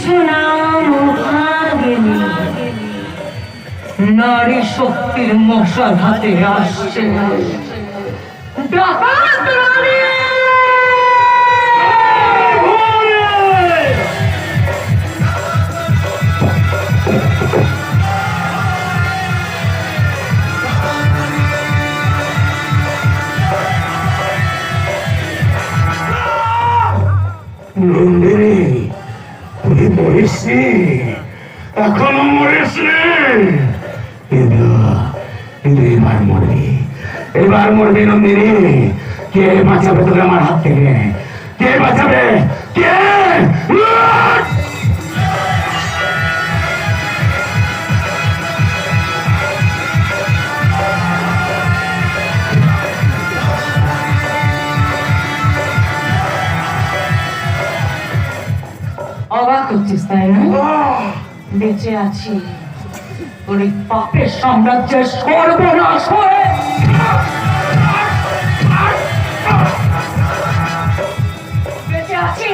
কিছু নাম ভাগেনি, নারী শক্তির মশাল হাতে আসছে ডাকাত রানী। নন্দিনী, তুই মরিসনি, এখনো মরিসনি, কিন্তু এবার মরবি, এবার মরবি নন্দিনী। কে বাঁচাবে তোকে আমার হাত থেকে? কে বাঁচাবে? কে? অবাক হচ্ছিস তাই না? বেঁচে আছি তোর এই পাপের সাম্রাজ্যের সর্বনাশ হয়ে। বেঁচে আছি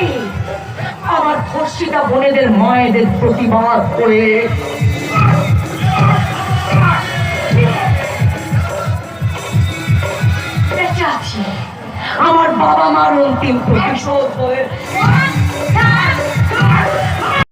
আমার ধর্ষিতা বোনেদের মায়েদের প্রতিবাদ করে। বেঁচে আছি আমার বাবা মার অন্তিম প্রতিশোধ হয়ে।